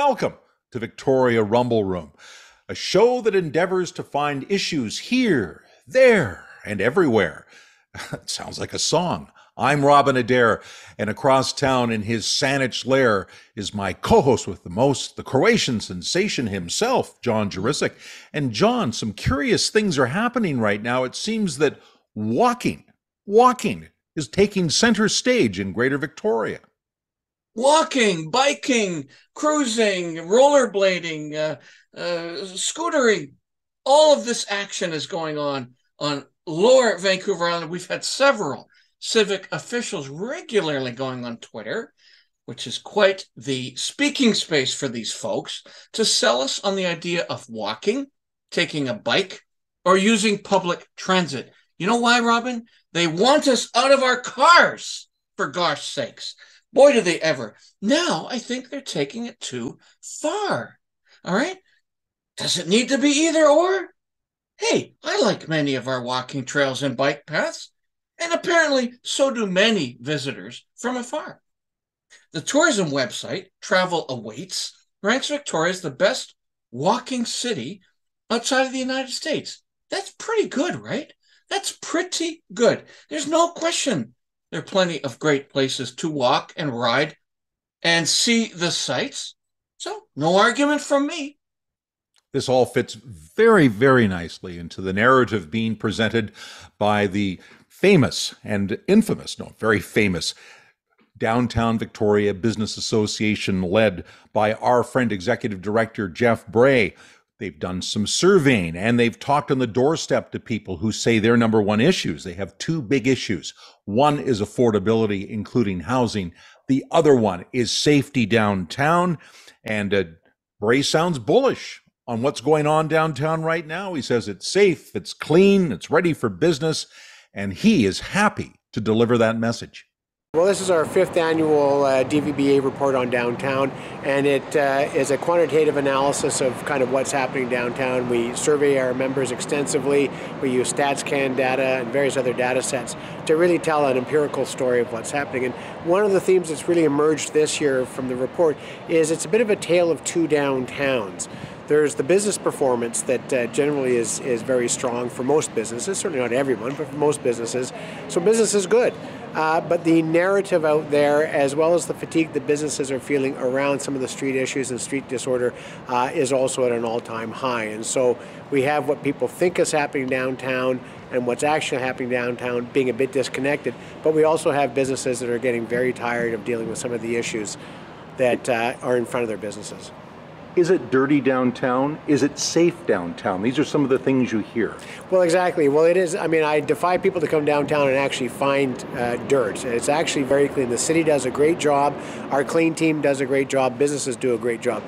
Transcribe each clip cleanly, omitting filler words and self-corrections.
Welcome to Victoria Rumble Room, a show that endeavors to find issues here, there, and everywhere. It sounds like a song. I'm Robin Adair, and across town in his Saanich lair is my co-host with the most, the Croatian sensation himself, John Jurisic. And John, some curious things are happening right now. It seems that walking is taking center stage in Greater Victoria. Walking, biking, cruising, rollerblading, scootering, all of this action is going on Lower Vancouver Island. We've had several civic officials regularly going on Twitter, which is quite the speaking space for these folks, to sell us on the idea of walking, taking a bike, or using public transit. You know why, Robin? They want us out of our cars, for gosh sakes. Boy, do they ever. Now, I think they're taking it too far. All right? Does it need to be either or? Hey, I like many of our walking trails and bike paths, and apparently so do many visitors from afar. The tourism website, Travel Awaits, ranks Victoria as the best walking city outside of the United States. That's pretty good, right? That's pretty good. There's no question. There are plenty of great places to walk and ride and see the sights. So, no argument from me. This all fits very, very nicely into the narrative being presented by the famous and infamous, no, very famous Downtown Victoria Business Association, led by our friend Executive Director Jeff Bray. They've done some surveying, and they've talked on the doorstep to people who say their number one issues. They have two big issues. One is affordability, including housing. The other one is safety downtown. And Bray sounds bullish on what's going on downtown right now. He says it's safe, it's clean, it's ready for business, and he is happy to deliver that message. Well, this is our fifth annual DVBA report on downtown, and it is a quantitative analysis of kind of what's happening downtown. We survey our members extensively. We use StatsCan data and various other data sets to really tell an empirical story of what's happening. And one of the themes that's really emerged this year from the report is it's a bit of a tale of two downtowns. There's the business performance that generally is very strong for most businesses, certainly not everyone, but for most businesses. So business is good. But the narrative out there, as well as the fatigue that businesses are feeling around some of the street issues and street disorder, is also at an all-time high. And so we have what people think is happening downtown and what's actually happening downtown being a bit disconnected. But we also have businesses that are getting very tired of dealing with some of the issues that are in front of their businesses. Is it dirty downtown? Is it safe downtown? These are some of the things you hear. Well, exactly. Well, it is. I mean, I defy people to come downtown and actually find dirt. It's actually very clean. The city does a great job. Our clean team does a great job. Businesses do a great job.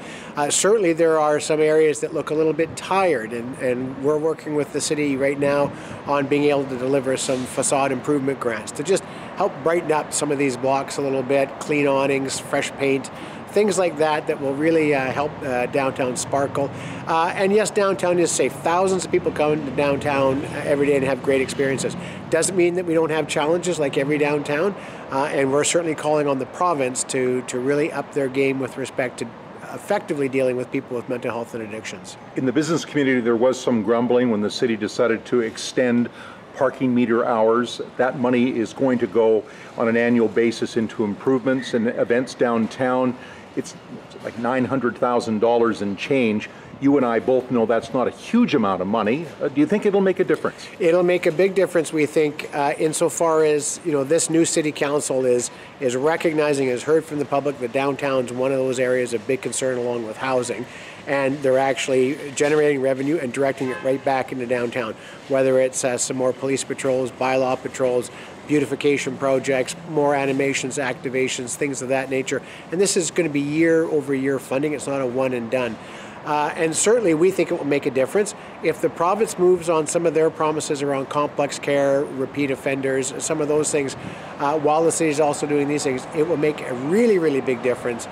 Certainly, there are some areas that look a little bit tired, and we're working with the city right now on being able to deliver some facade improvement grants to just help brighten up some of these blocks a little bit, clean awnings, fresh paint, things like that that will really help downtown sparkle. And yes, downtown is safe. Thousands of people come to downtown every day and have great experiences. Doesn't mean that we don't have challenges like every downtown, and we're certainly calling on the province to really up their game with respect to effectively dealing with people with mental health and addictions. In the business community, there was some grumbling when the city decided to extend parking meter hours. That money is going to go on an annual basis into improvements and events downtown. It's like $900,000 and change. You and I both know that's not a huge amount of money. Do you think it'll make a difference? It'll make a big difference, we think, insofar as this new city council is recognizing, has heard from the public that downtown's one of those areas of big concern along with housing. And they're actually generating revenue and directing it right back into downtown, whether it's some more police patrols, bylaw patrols, beautification projects, more animations, activations, things of that nature. And this is going to be year over year funding. It's not a one and done. And certainly we think it will make a difference. If the province moves on some of their promises around complex care, repeat offenders, some of those things, while the city is also doing these things, it will make a really, really big difference.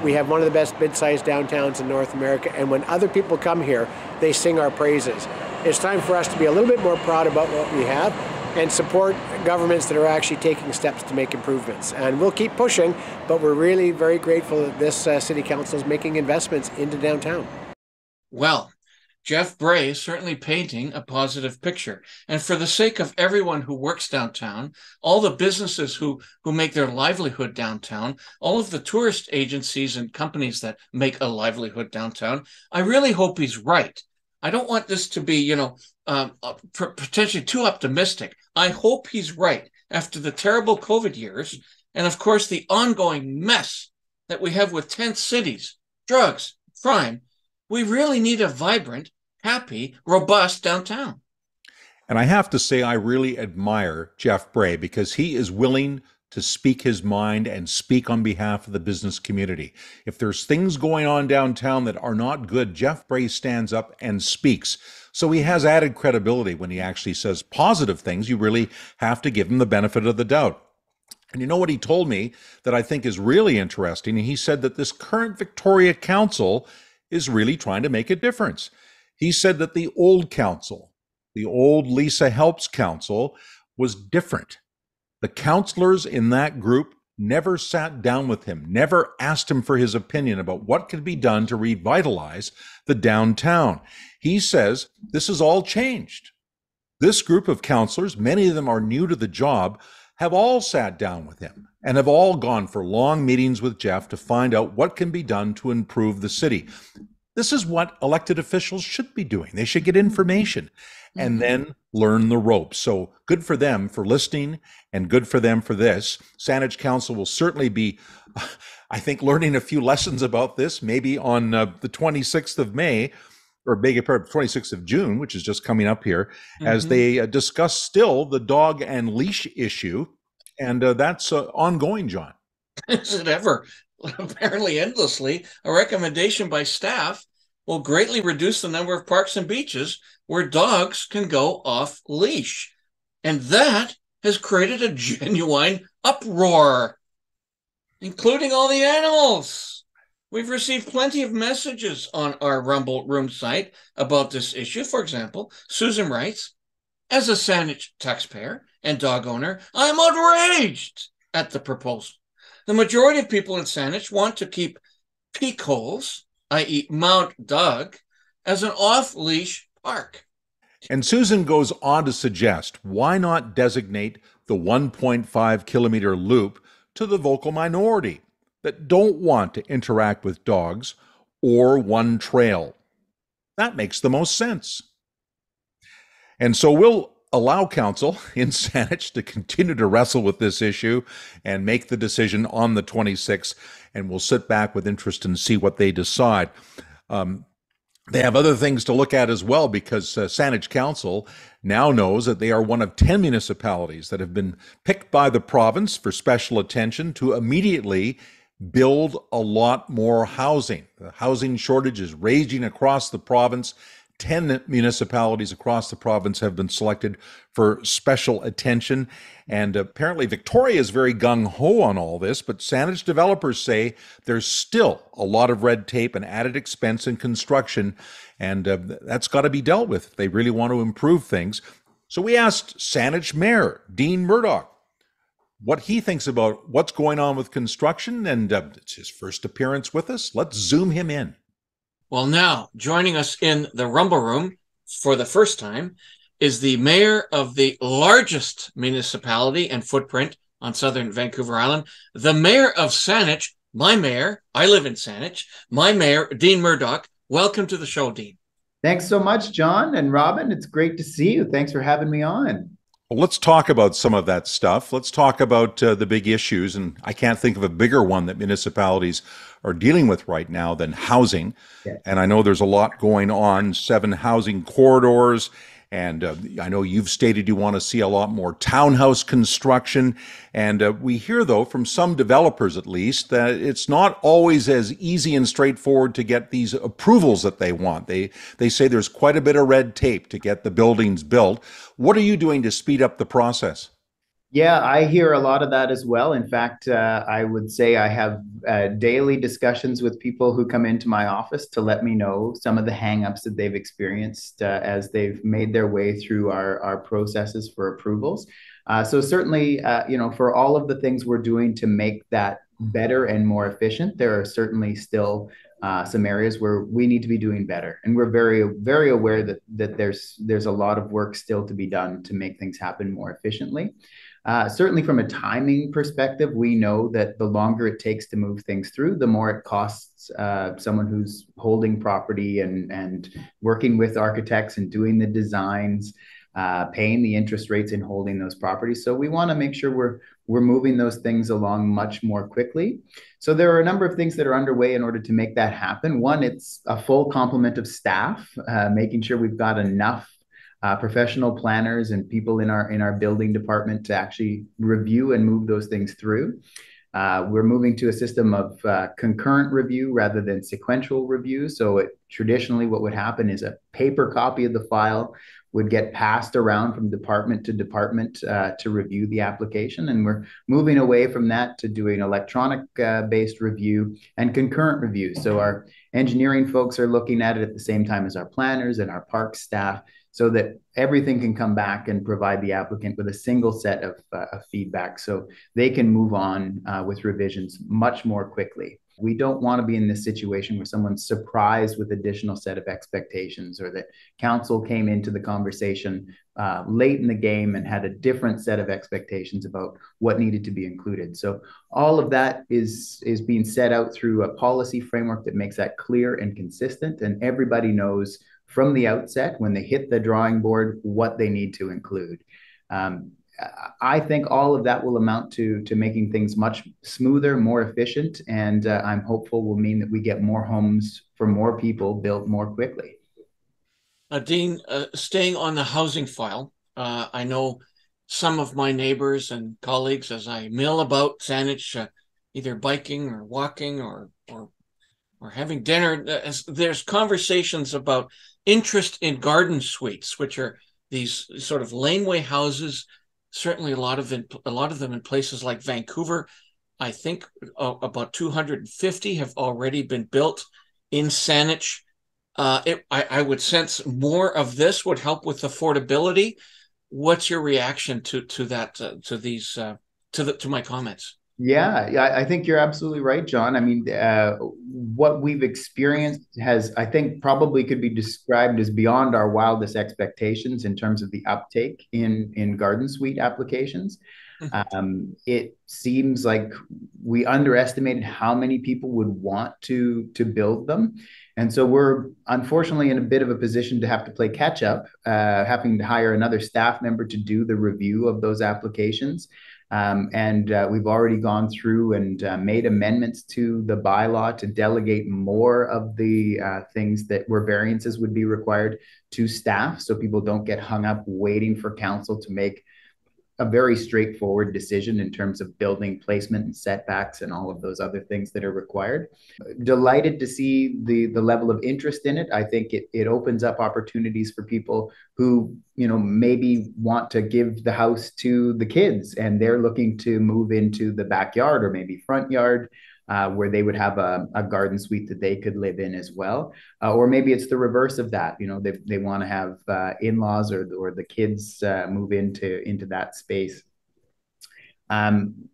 We have one of the best mid-sized downtowns in North America, and when other people come here, they sing our praises. It's time for us to be a little bit more proud about what we have, and support governments that are actually taking steps to make improvements. And we'll keep pushing, but we're really very grateful that this City Council is making investments into downtown. Well, Jeff Bray is certainly painting a positive picture. And for the sake of everyone who works downtown, all the businesses who make their livelihood downtown, all of the tourist agencies and companies that make a livelihood downtown, I really hope he's right. I don't want this to be, potentially too optimistic. I hope he's right after the terrible COVID years and, of course, the ongoing mess that we have with tent cities, drugs, crime. We really need a vibrant, happy, robust downtown. And I have to say, I really admire Jeff Bray because he is willing to speak his mind and speak on behalf of the business community. If there's things going on downtown that are not good, Jeff Bray stands up and speaks. So he has added credibility when he actually says positive things. You really have to give him the benefit of the doubt. And you know what he told me that I think is really interesting? He said that this current Victoria Council is really trying to make a difference. He said that the old council, the old Lisa Helps Council, was different. The councillors in that group never sat down with him, never asked him for his opinion about what could be done to revitalize the downtown. He says this has all changed. This group of councillors, many of them are new to the job, have all sat down with him and have all gone for long meetings with Jeff to find out what can be done to improve the city. This is what elected officials should be doing. They should get information and then learn the ropes. So good for them for listening and good for them for this. Saanich Council will certainly be, I think, learning a few lessons about this, maybe on the 26th of May, or beg your pardon, 26th of June, which is just coming up here, as they discuss still the dog and leash issue. And that's ongoing, John. Is it ever? Apparently endlessly. A recommendation by staff will greatly reduce the number of parks and beaches where dogs can go off leash. And that has created a genuine uproar, including all the animals. We've received plenty of messages on our Rumble Room site about this issue. For example, Susan writes, as a Saanich taxpayer and dog owner, I'm outraged at the proposal. The majority of people in Saanich want to keep peak holes, i.e. Mount Doug, as an off-leash park. And Susan goes on to suggest, why not designate the 1.5 kilometer loop to the vocal minority that don't want to interact with dogs, or one trail? That makes the most sense. And so we'll allow council in Saanich to continue to wrestle with this issue and make the decision on the 26th, and we'll sit back with interest and see what they decide. They have other things to look at as well, because Saanich Council now knows that they are one of 10 municipalities that have been picked by the province for special attention to immediately build a lot more housing. The housing shortage is raging across the province. 10 municipalities across the province have been selected for special attention. And apparently Victoria is very gung-ho on all this, but Saanich developers say there's still a lot of red tape and added expense in construction, and that's got to be dealt with if they really want to improve things. So we asked Saanich Mayor Dean Murdock what he thinks about what's going on with construction, and it's his first appearance with us. Let's zoom him in. Well, now, joining us in the Rumble Room for the first time is the mayor of the largest municipality and footprint on southern Vancouver Island, the mayor of Saanich, my mayor. I live in Saanich. My mayor, Dean Murdock. Welcome to the show, Dean. Thanks so much, John and Robin. It's great to see you. Thanks for having me on. Well, let's talk about some of that stuff. Let's talk about the big issues. And I can't think of a bigger one that municipalities are dealing with right now than housing. Yes. And I know there's a lot going on, 7 housing corridors. And I know you've stated you want to see a lot more townhouse construction. And we hear, though, from some developers at least, that it's not always as easy and straightforward to get these approvals that they want. They say there's quite a bit of red tape to get the buildings built. What are you doing to speed up the process? Yeah, I hear a lot of that as well. In fact, I would say I have daily discussions with people who come into my office to let me know some of the hangups that they've experienced as they've made their way through our processes for approvals. So certainly, for all of the things we're doing to make that better and more efficient, there are certainly still some areas where we need to be doing better, and we're very, very aware that there's a lot of work still to be done to make things happen more efficiently. Certainly, from a timing perspective, we know that the longer it takes to move things through, the more it costs someone who's holding property and working with architects and doing the designs, paying the interest rates and holding those properties. So we want to make sure we're moving those things along much more quickly. So there are a number of things that are underway in order to make that happen. One, it's a full complement of staff, making sure we've got enough professional planners and people in our building department to actually review and move those things through. We're moving to a system of concurrent review rather than sequential review. So traditionally, what would happen is a paper copy of the file would get passed around from department to department to review the application. And we're moving away from that to doing electronic based review and concurrent review. So our engineering folks are looking at it at the same time as our planners and our park staff, so that everything can come back and provide the applicant with a single set of feedback so they can move on with revisions much more quickly. We don't want to be in this situation where someone's surprised with additional set of expectations, or that council came into the conversation late in the game and had a different set of expectations about what needed to be included. So all of that is being set out through a policy framework that makes that clear and consistent, and everybody knows from the outset when they hit the drawing board what they need to include. I think all of that will amount to making things much smoother, more efficient, and I'm hopeful will mean that we get more homes for more people built more quickly. Dean, staying on the housing file, I know some of my neighbors and colleagues, as I mill about Saanich, either biking or walking or having dinner, there's conversations about interest in garden suites, which are these sort of laneway houses. Certainly, a lot of them in places like Vancouver. I think about 250 have already been built in Saanich. I would sense more of this would help with affordability. What's your reaction to that? To my comments? Yeah, I think you're absolutely right, John. I mean, what we've experienced has, I think, probably could be described as beyond our wildest expectations in terms of the uptake in garden suite applications. It seems like we underestimated how many people would want to build them. And so we're unfortunately in a bit of a position to have to play catch up, having to hire another staff member to do the review of those applications. We've already gone through and made amendments to the bylaw to delegate more of the things that where variances would be required to staff, so people don't get hung up waiting for council to make a very straightforward decision in terms of building placement and setbacks and all of those other things that are required. Delighted to see the level of interest in it. I think it opens up opportunities for people who, maybe want to give the house to the kids and they're looking to move into the backyard or maybe front yard, where they would have a garden suite that they could live in as well. Or maybe it's the reverse of that. They want to have in-laws or the kids move into that space.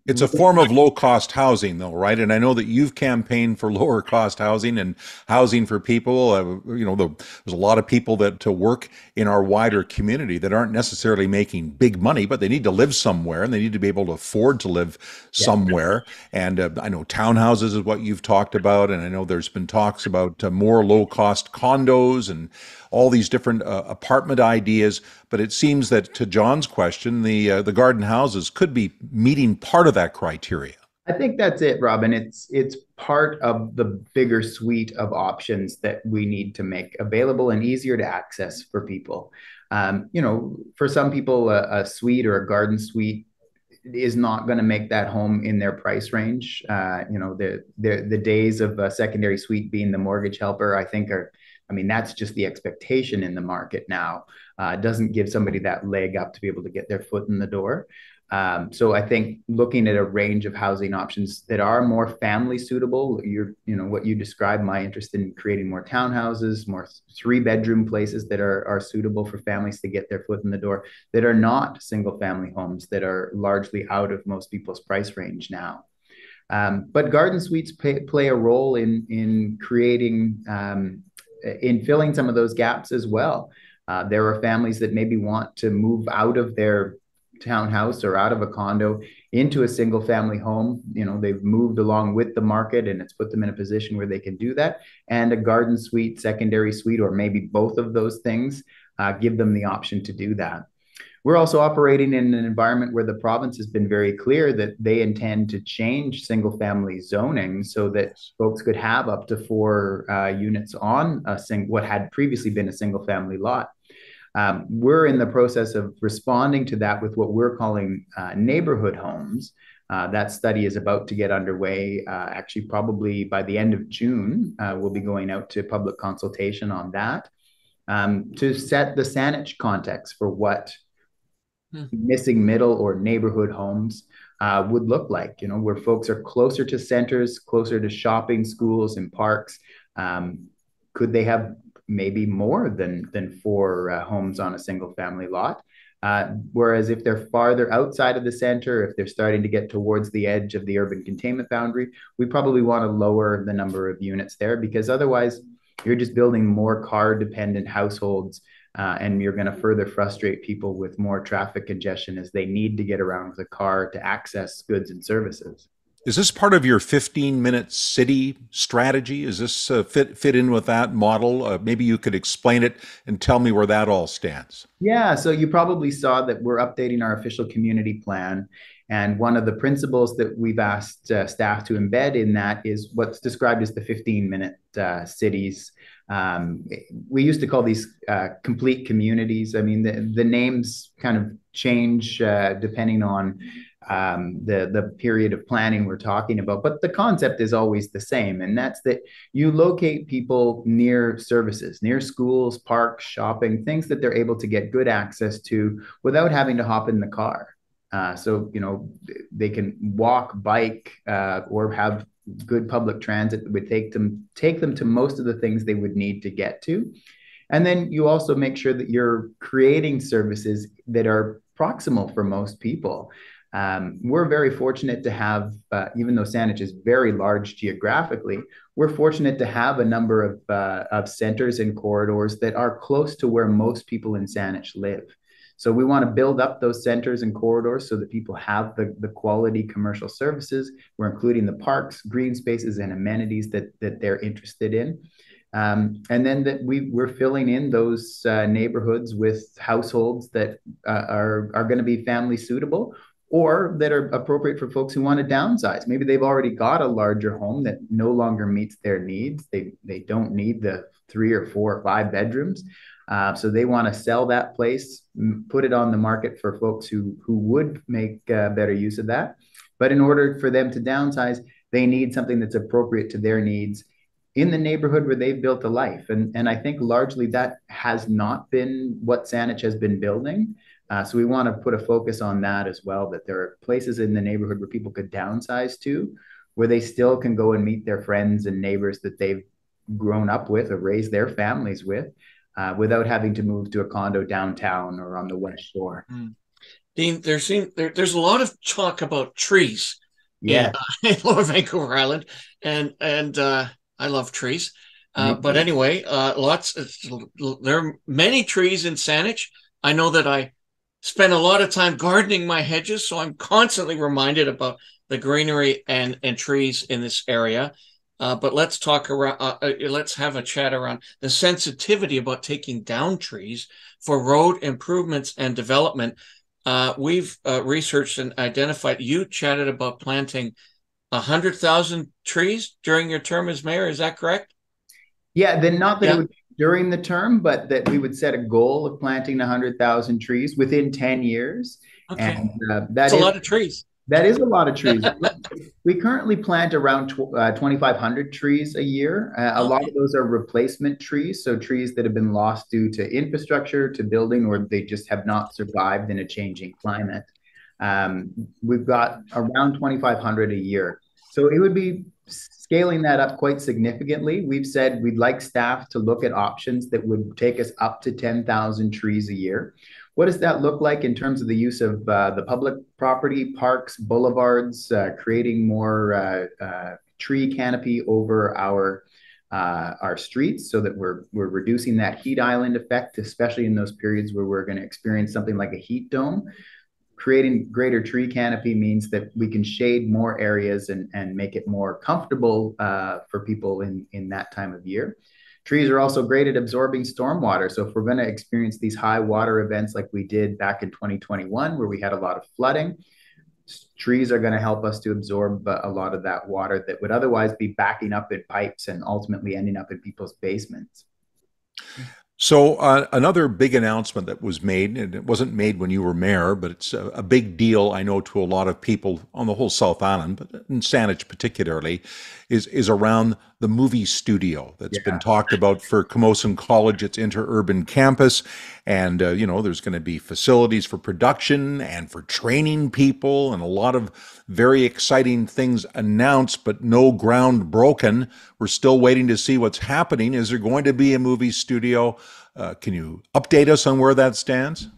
It's a form of low-cost housing, though, right? And I know that you've campaigned for lower-cost housing and housing for people. There's a lot of people that to work in our wider community that aren't necessarily making big money, but they need to live somewhere and they need to be able to afford to live somewhere. And I know townhouses is what you've talked about, and I know there's been talks about more low-cost condos and all these different apartment ideas. But it seems that, to John's question, the garden houses could be meeting part of that criteria. I think that's it, Robin. It's part of the bigger suite of options that we need to make available and easier to access for people. For some people, a suite or a garden suite is not going to make that home in their price range. The days of a secondary suite being the mortgage helper, I think that's just the expectation in the market now. It doesn't give somebody that leg up to be able to get their foot in the door. So I think looking at a range of housing options that are more family suitable, what you described, my interest in creating more townhouses, more 3-bedroom places that are suitable for families to get their foot in the door, that are not single family homes that are largely out of most people's price range now. But garden suites play a role in creating, in filling some of those gaps as well. There are families that maybe want to move out of their townhouse or out of a condo into a single family home. They've moved along with the market and it's put them in a position where they can do that. And a garden suite, secondary suite, or maybe both of those things give them the option to do that. We're also operating in an environment where the province has been very clear that they intend to change single family zoning so that folks could have up to 4 units on what had previously been a single family lot. We're in the process of responding to that with what we're calling neighborhood homes. That study is about to get underway. Actually, probably by the end of June, we'll be going out to public consultation on that to set the Saanich context for what missing middle or neighborhood homes would look like, where folks are closer to centers, closer to shopping, schools, and parks. Could they have maybe more than 4 homes on a single family lot? Whereas if they're farther outside of the center, if they're starting to get towards the edge of the urban containment boundary, we probably want to lower the number of units there, because otherwise you're just building more car dependent households. And you're going to further frustrate people with more traffic congestion as they need to get around with a car to access goods and services. Is this part of your 15-minute city strategy? Is this fit in with that model? Maybe you could explain it and tell me where that all stands. Yeah, so you probably saw that we're updating our official community plan. And one of the principles that we've asked staff to embed in that is what's described as the 15-minute cities. We used to call these complete communities. I mean, the names kind of change depending on the period of planning we're talking about, but the concept is always the same, and that's that you locate people near services, near schools, parks, shopping, things that they're able to get good access to without having to hop in the car. So they can walk, bike, or have good public transit that would take them to most of the things they would need to get to. And then you also make sure that you're creating services that are proximal for most people. We're very fortunate to have, even though Saanich is very large geographically, we're fortunate to have a number of centers and corridors that are close to where most people in Saanich live. So we want to build up those centers and corridors so that people have the quality commercial services. We're including the parks, green spaces, and amenities that they're interested in. And then that we're filling in those neighborhoods with households that are going to be family suitable, or that are appropriate for folks who want to downsize. Maybe they've already got a larger home that no longer meets their needs. They don't need the 3 or 4 or 5 bedrooms. So they want to sell that place, put it on the market for folks who would make better use of that. But in order for them to downsize, they need something that's appropriate to their needs in the neighborhood where they've built a life. And I think largely that has not been what Saanich has been building. So we want to put a focus on that as well, that there are places in the neighborhood where people could downsize to, where they still can go and meet their friends and neighbors that they've grown up with or raised their families with, without having to move to a condo downtown or on the West Shore. Dean, there's a lot of talk about trees in Lower Vancouver Island, and I love trees. But anyway, there are many trees in Saanich. I know that I spend a lot of time gardening my hedges, so I'm constantly reminded about the greenery and trees in this area. But let's talk around. Let's have a chat around the sensitivity about taking down trees for road improvements and development. We've researched and identified. You chatted about planting 100,000 trees during your term as mayor. Is that correct? Yeah, then not that it would be during the term, but that we would set a goal of planting 100,000 trees within 10 years. Okay. And that's a lot of trees. That is a lot of trees. We currently plant around 2,500 trees a year. A lot of those are replacement trees, so trees that have been lost due to infrastructure, to building, or they just have not survived in a changing climate. We've got around 2,500 a year. So it would be scaling that up quite significantly. We've said we'd like staff to look at options that would take us up to 10,000 trees a year. What does that look like in terms of the use of the public property, parks, boulevards, creating more tree canopy over our streets so that we're reducing that heat island effect, especially in those periods where we're going to experience something like a heat dome. Creating greater tree canopy means that we can shade more areas and make it more comfortable for people in that time of year. Trees are also great at absorbing stormwater. So if we're going to experience these high water events like we did back in 2021, where we had a lot of flooding, trees are going to help us to absorb a lot of that water that would otherwise be backing up in pipes and ultimately ending up in people's basements. So another big announcement that was made, and it wasn't made when you were mayor, but it's a big deal, I know, to a lot of people on the whole South Island, but in Saanich particularly, is around the movie studio that's been talked about for Camosun College, its interurban campus. And, there's going to be facilities for production and for training people and a lot of very exciting things announced, but no ground broken. We're still waiting to see what's happening. Is there going to be a movie studio? Can you update us on where that stands?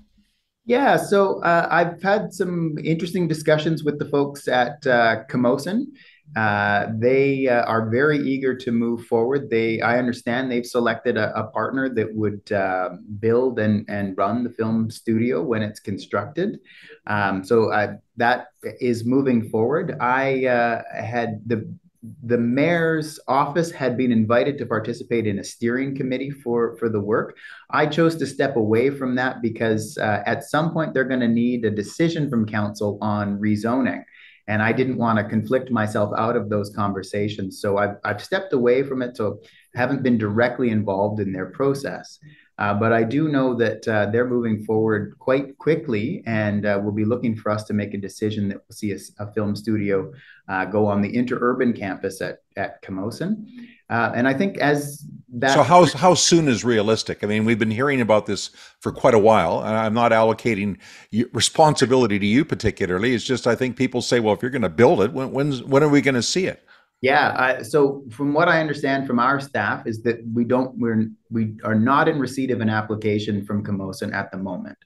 Yeah, so I've had some interesting discussions with the folks at Camosun. They are very eager to move forward. I understand they've selected a partner that would build and run the film studio when it's constructed. So that is moving forward. I had the mayor's office had been invited to participate in a steering committee for the work. I chose to step away from that because at some point they're going to need a decision from council on rezoning. And I didn't want to conflict myself out of those conversations. So I've stepped away from it. So I haven't been directly involved in their process. But I do know that they're moving forward quite quickly and will be looking for us to make a decision that will see a film studio go on the interurban campus at Camosun. And I think as that... So how soon is realistic? I mean, we've been hearing about this for quite a while, and I'm not allocating responsibility to you particularly. It's just I think people say, well, if you're going to build it, when are we going to see it? Yeah. So from what I understand from our staff is that we are not in receipt of an application from Camosun at the moment.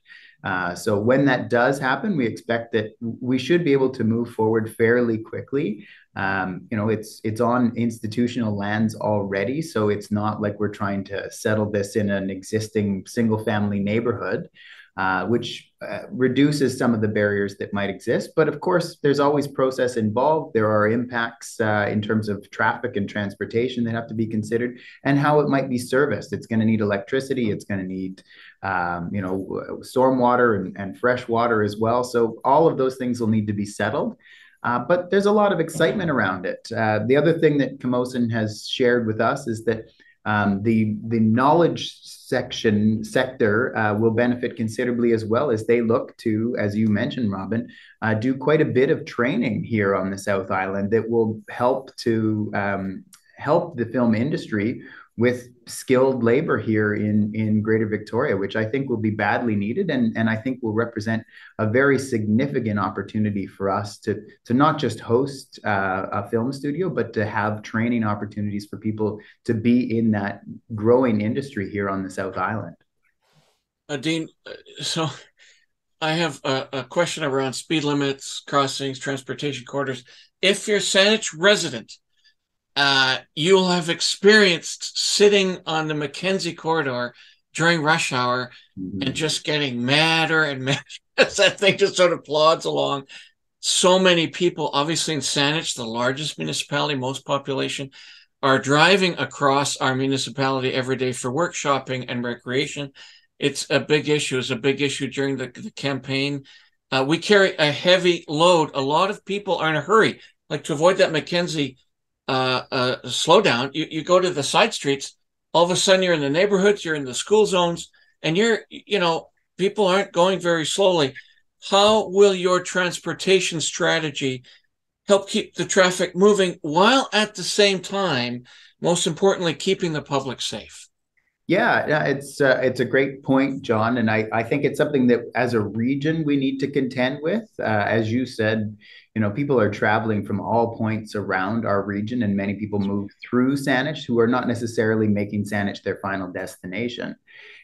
So when that does happen, we expect that we should be able to move forward fairly quickly. It's on institutional lands already, so it's not like we're trying to settle this in an existing single-family neighborhood. Which reduces some of the barriers that might exist. But of course, there's always process involved. There are impacts in terms of traffic and transportation that have to be considered and how it might be serviced. It's going to need electricity. It's going to need, stormwater and fresh water as well. So all of those things will need to be settled. But there's a lot of excitement around it. The other thing that Camosun has shared with us is that the knowledge sector will benefit considerably as well as they look to, as you mentioned, Robin, do quite a bit of training here on the South Island that will help to help the film industry with skilled labor here in Greater Victoria, which I think will be badly needed and I think will represent a very significant opportunity for us to not just host a film studio, but to have training opportunities for people to be in that growing industry here on the South Island. Dean, so I have a question around speed limits, crossings, transportation corridors. If you're a Saanich resident, you'll have experienced sitting on the Mackenzie corridor during rush hour and just getting madder and madder as that thing just sort of plods along. So many people, obviously in Saanich, the largest municipality, most population, are driving across our municipality every day for work, shopping, and recreation. It's a big issue. It's a big issue during the campaign. We carry a heavy load. A lot of people are in a hurry, like to avoid that Mackenzie slow down. You go to the side streets, all of a sudden you're in the neighborhoods, you're in the school zones, and people aren't going very slowly. How will your transportation strategy help keep the traffic moving while at the same time, most importantly, keeping the public safe? Yeah, it's a great point, John, and I think it's something that as a region we need to contend with. As you said, people are traveling from all points around our region, and many people move through Saanich who are not necessarily making Saanich their final destination.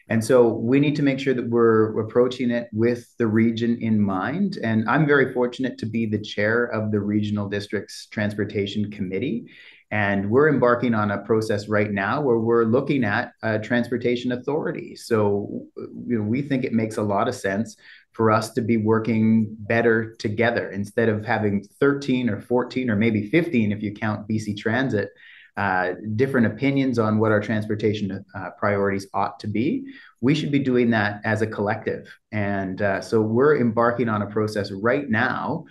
And so we need to make sure that we're approaching it with the region in mind. And I'm very fortunate to be the chair of the regional district's transportation committee. And we're embarking on a process right now where we're looking at a transportation authority. So, we think it makes a lot of sense for us to be working better together instead of having 13 or 14 or maybe 15 if you count BC Transit different opinions on what our transportation priorities ought to be. We should be doing that as a collective. And so we're embarking on a process right now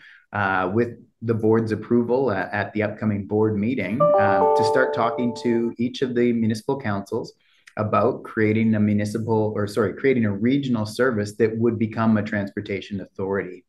with the board's approval at the upcoming board meeting to start talking to each of the municipal councils about creating creating a regional service that would become a transportation authority.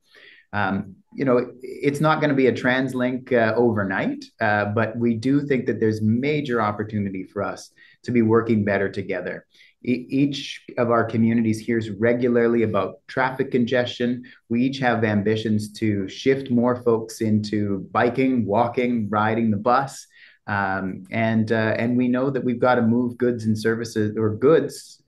It's not going to be a TransLink overnight, but we do think that there's major opportunity for us to be working better together. Each of our communities hears regularly about traffic congestion. We each have ambitions to shift more folks into biking, walking, riding the bus. And we know that we've got to move goods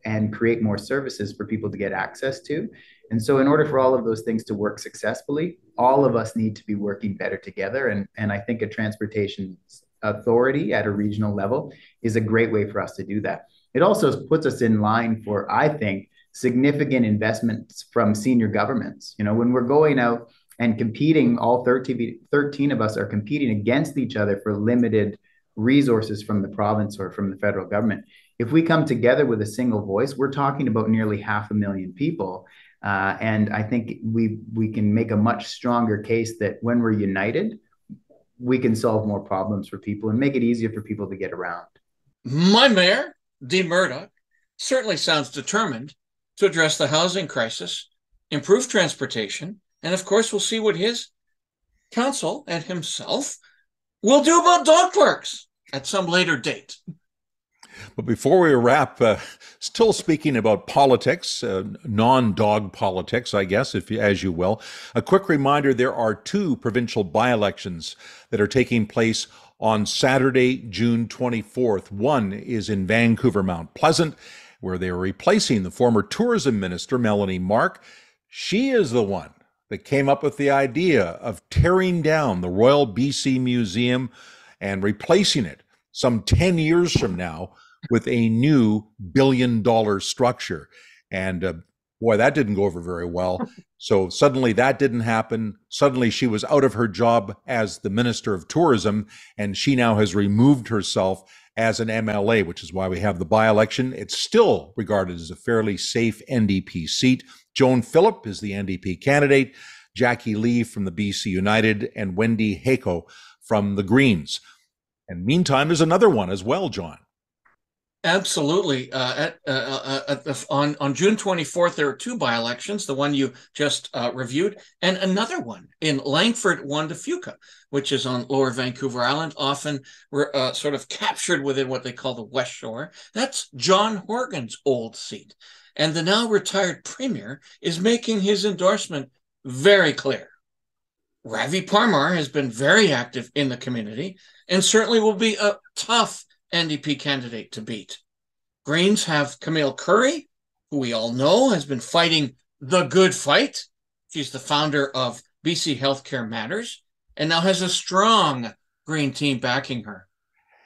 and create more services for people to get access to. And so in order for all of those things to work successfully, all of us need to be working better together. And I think a transportation authority at a regional level is a great way for us to do that. It also puts us in line for, I think, significant investments from senior governments. When we're going out and competing, all 13 of us are competing against each other for limited resources from the province or from the federal government. If we come together with a single voice, we're talking about nearly 500,000 people. And I think we can make a much stronger case that when we're united, we can solve more problems for people and make it easier for people to get around. My mayor, Dean Murdock, certainly sounds determined to address the housing crisis, improve transportation, and of course, we'll see what his council and himself will do about dog parks at some later date. But before we wrap, still speaking about politics, non-dog politics, I guess, as you will, a quick reminder, there are 2 provincial by-elections that are taking place on Saturday, June 24th. One is in Vancouver, Mount Pleasant, where they are replacing the former tourism minister, Melanie Mark. She is the one that came up with the idea of tearing down the Royal BC Museum and replacing it some 10 years from now with a new billion-dollar structure. And boy, that didn't go over very well. So suddenly that didn't happen. Suddenly she was out of her job as the Minister of Tourism, and she now has removed herself as an MLA, which is why we have the by-election. It's still regarded as a fairly safe NDP seat. Joan Phillip is the NDP candidate, Jackie Lee from the BC United, and Wendy Hako from the Greens. And meantime, there's another one as well, John. Absolutely. On June 24th, there are 2 by-elections, the one you just reviewed, and another one in Langford, Fuca, which is on Lower Vancouver Island, often sort of captured within what they call the West Shore. That's John Horgan's old seat. And the now retired premier is making his endorsement very clear. Ravi Parmar has been very active in the community and certainly will be a tough NDP candidate to beat. Greens have Camille Curry, who we all know has been fighting the good fight. She's the founder of BC Healthcare Matters and now has a strong Green team backing her.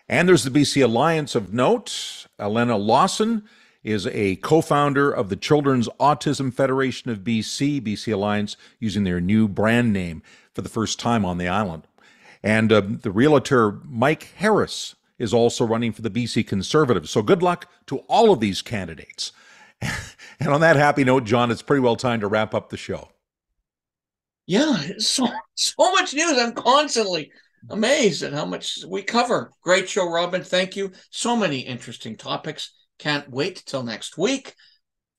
And there's the BC Alliance of note. Elena Lawson is a co-founder of the Children's Autism Federation of BC, BC Alliance, using their new brand name for the first time on the island. And the realtor Mike Harris is also running for the BC Conservatives. So good luck to all of these candidates. And on that happy note, John, it's pretty well time to wrap up the show. Yeah, so much news. I'm constantly amazed at how much we cover. Great show, Robin. Thank you. So many interesting topics. Can't wait till next week.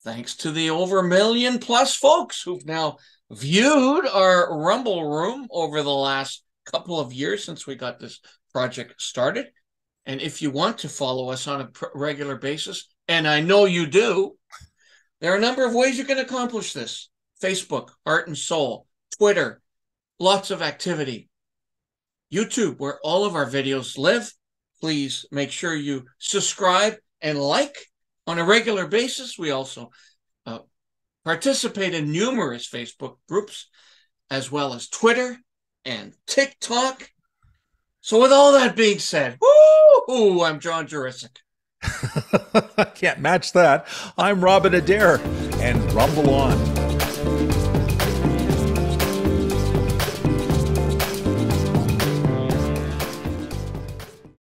Thanks to the over 1 million plus folks who've now viewed our Rumble Room over the last couple of years since we got this project started. And if you want to follow us on a regular basis, and I know you do, there are a number of ways you can accomplish this. Facebook, Heart and Soul, Twitter, lots of activity. YouTube, where all of our videos live. Please make sure you subscribe and like on a regular basis. We also participate in numerous Facebook groups, as well as Twitter and TikTok. So with all that being said, woo, I'm John Jurisic. I can't match that. I'm Robin Adair, and rumble on.